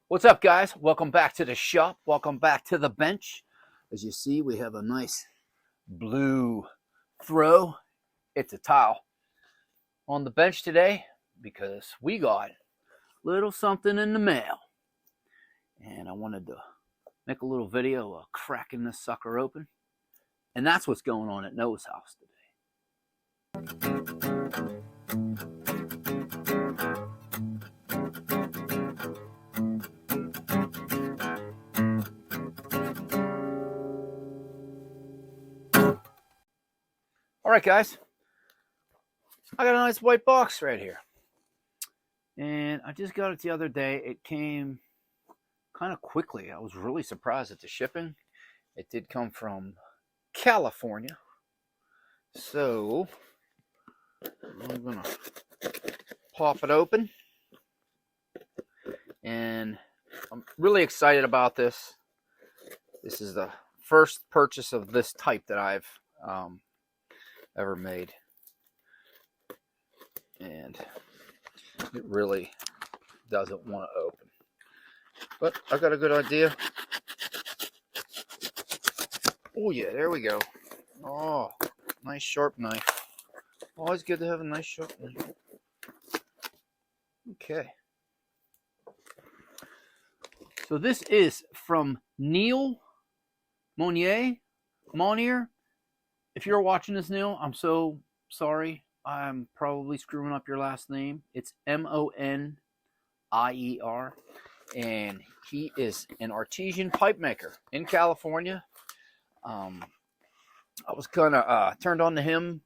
What's up, guys? Welcome back to the shop. Welcome back to the bench. As you see, we have a nice blue throw. It's a tile on the bench today because we got a little something in the mail. And I wanted to make a little video of cracking this sucker open. And that's what's going on at Noah's house today. All right, guys, I got a nice white box right here. And I just got it the other day. It came kind of quickly. I was really surprised at the shipping. It did come from California. So I'm going to pop it open. And I'm really excited about this. This is the first purchase of this type that I've ever made, and it really doesn't want to open, but I got a good idea. Oh yeah, there we go. Oh, nice sharp knife. Always good to have a nice sharp knife. Okay, so this is from Neal, Monier. If you're watching this, Neal, I'm so sorry. I'm probably screwing up your last name. It's Monier. And he is an artisan pipe maker in California. I was kind of turned on to him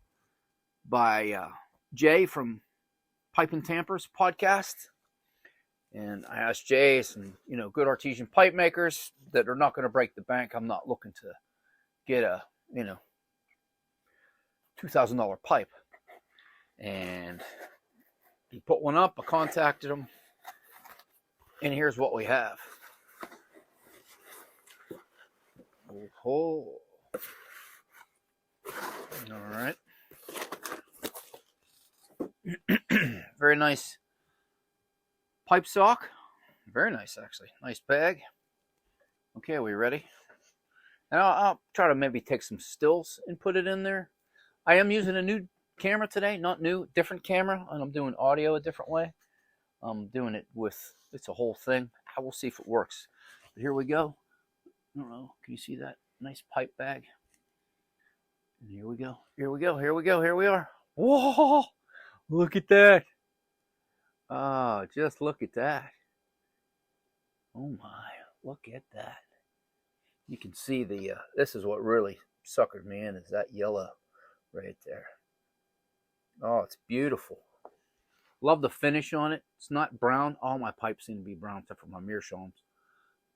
by Jay from Pipe and Tampers podcast. And I asked Jay some, good artisan pipe makers that are not going to break the bank. I'm not looking to get a, $2,000 pipe, and he put one up. I contacted him, and here's what we have. Oh, all right. Very nice pipe sock. Very nice, actually. Nice bag. Okay, are we ready? And I'll try to maybe take some stills and put it in there. I am using a new camera today, not new, different camera, and I'm doing audio a different way. I'm doing it with, it's a whole thing. I will see if it works. But here we go. I don't know, can you see that nice pipe bag? And here we go, here we go, here we go, here we are. Whoa, look at that. Oh, just look at that. Oh my, look at that. You can see the, this is what really suckered me in, is that yellow right there. Oh, it's beautiful. Love the finish on it. It's not brown. All my pipes seem to be brown except for my meerschaums.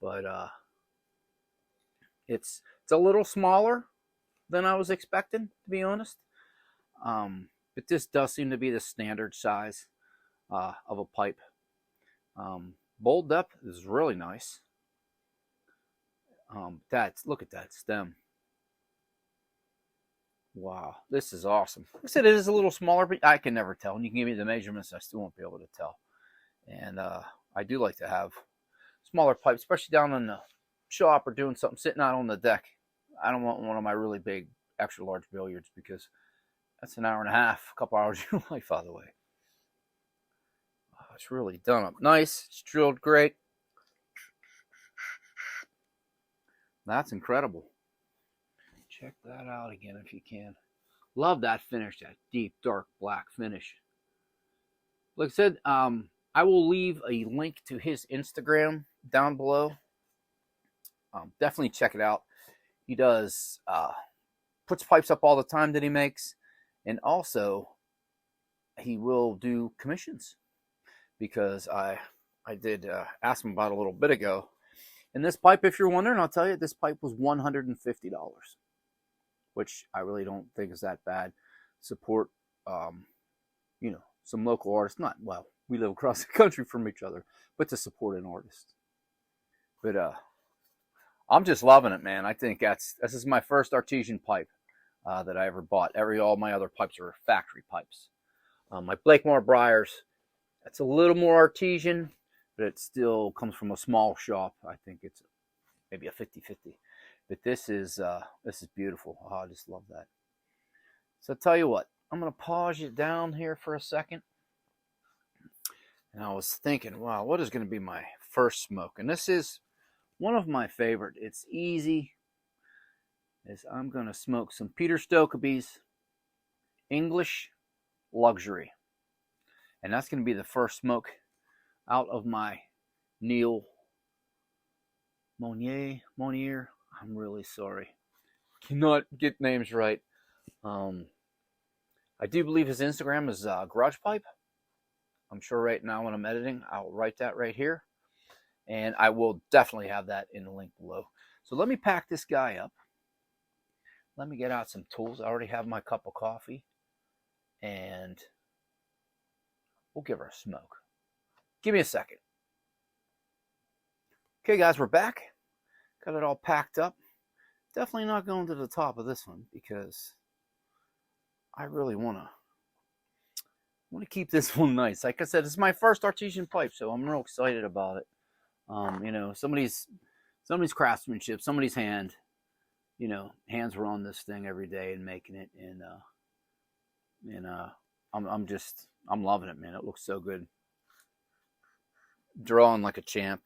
But it's a little smaller than I was expecting, to be honest. But this does seem to be the standard size of a pipe. Bowl depth is really nice. Look at that stem. Wow, this is awesome. Like I said, it is a little smaller, but I can never tell. And you can give me the measurements, I still won't be able to tell. And I do like to have smaller pipes, especially down in the shop or doing something, sitting out on the deck. I don't want one of my really big, extra large billiards because that's an hour and a half, a couple hours of your life out of the way. Oh, it's really done up nice. It's drilled great. That's incredible. Check that out again if you can. Love that finish, that deep, dark black finish. Like I said, I will leave a link to his Instagram down below. Definitely check it out. He does, puts pipes up all the time that he makes. And also, he will do commissions. Because I did ask him about it a little bit ago. And this pipe, if you're wondering, I'll tell you, this pipe was $150. Which I really don't think is that bad. Support, some local artists. Not, well, we live across the country from each other, but to support an artist. But I'm just loving it, man. I think this is my first artisan pipe that I ever bought. All my other pipes are factory pipes. My Blakemore Briars, that's a little more artisan. but it still comes from a small shop. I think it's maybe a 50-50. But this is beautiful. Oh, I just love that. So I'll tell you what, I'm going to pause it down here for a second. And I was thinking, wow, what is going to be my first smoke? And this is one of my favorite. It's easy. I'm going to smoke some Peter Stokkebye's English Luxury. And that's going to be the first smoke out of my Neal Monier. I'm really sorry. Cannot get names right. I do believe his Instagram is Garage Pipe. I'm sure right now when I'm editing, I'll write that right here. And I will definitely have that in the link below. So let me pack this guy up. Let me get out some tools. I already have my cup of coffee. And we'll give her a smoke. Give me a second. Okay, guys, we're back. Got it all packed up. Definitely not going to the top of this one because I really want to keep this one nice. Like I said, it's my first artisan pipe, so I'm real excited about it. You know, somebody's craftsmanship, somebody's hand. You know, hands were on this thing every day and making it, and I'm loving it, man. It looks so good. Drawing like a champ.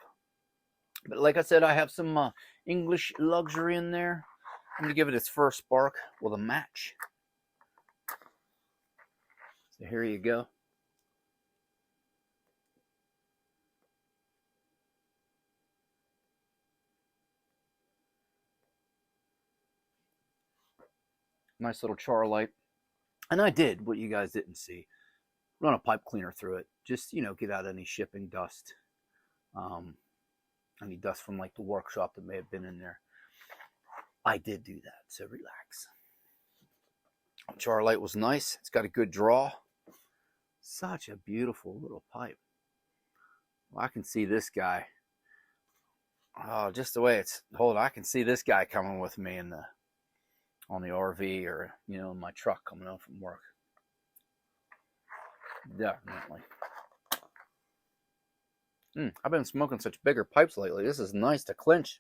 But like I said, I have some English Luxury in there. I'm going to give it its first spark with a match. So here you go. Nice little char light. And I did what you guys didn't see. Run a pipe cleaner through it. Just, you know, get out any shipping dust. Any dust from like the workshop that may have been in there. I did do that, so relax. Char light was nice. It's got a good draw. Such a beautiful little pipe. Well, I can see this guy. Oh, just the way it's hold. I can see this guy coming with me in on the RV or, you know, in my truck coming home from work. Definitely. I've been smoking such bigger pipes lately. This is nice to clinch.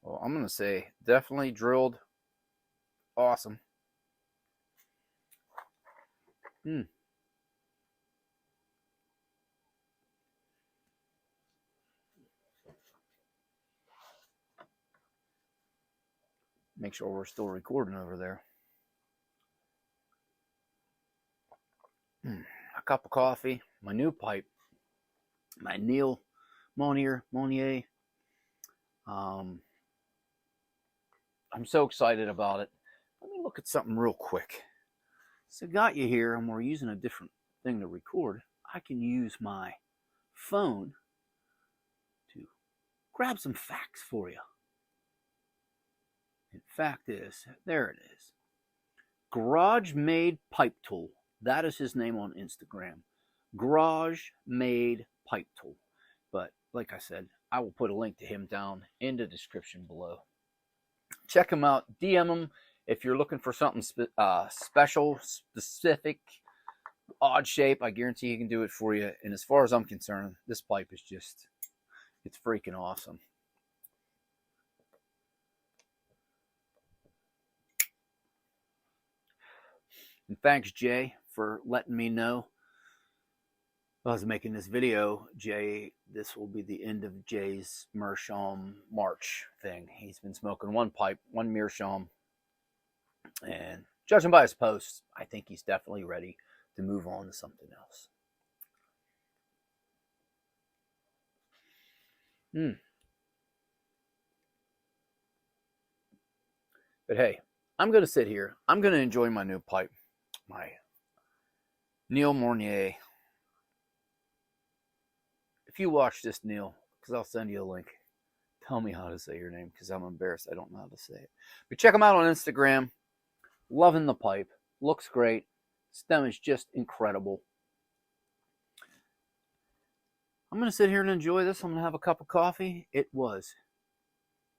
Well, I'm going to say definitely drilled. Awesome. Make sure we're still recording over there. A cup of coffee, my new pipe, my Neal Monier. I'm so excited about it. Let me look at something real quick. So got you here, and we're using a different thing to record. I can use my phone to grab some facts for you. In fact is, there it is. Garage Made Pipe Tool. That is his name on Instagram. Garage Made Pipe Tool. But like I said, I will put a link to him down in the description below. Check him out. DM him if you're looking for something special, specific, odd shape. I guarantee he can do it for you. And as far as I'm concerned, this pipe is just, it's freaking awesome. And thanks, Jay, for letting me know. I was making this video, Jay. This will be the end of Jay's Meerschaum March thing. He's been smoking one pipe, one Meerschaum. And judging by his posts, I think he's definitely ready to move on to something else. But hey, I'm going to sit here. I'm going to enjoy my new pipe. My Neal Monier. If you watch this, Neal, because I'll send you a link, tell me how to say your name, because I'm embarrassed I don't know how to say it. But check him out on Instagram. Loving the pipe. Looks great. Stem is just incredible. I'm going to sit here and enjoy this. I'm going to have a cup of coffee. It was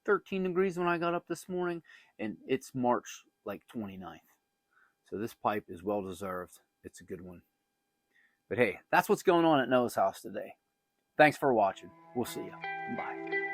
13 degrees when I got up this morning, and it's March like 29th. So this pipe is well deserved. It's a good one. But hey, that's what's going on at Noah's house today. Thanks for watching. We'll see you. Bye.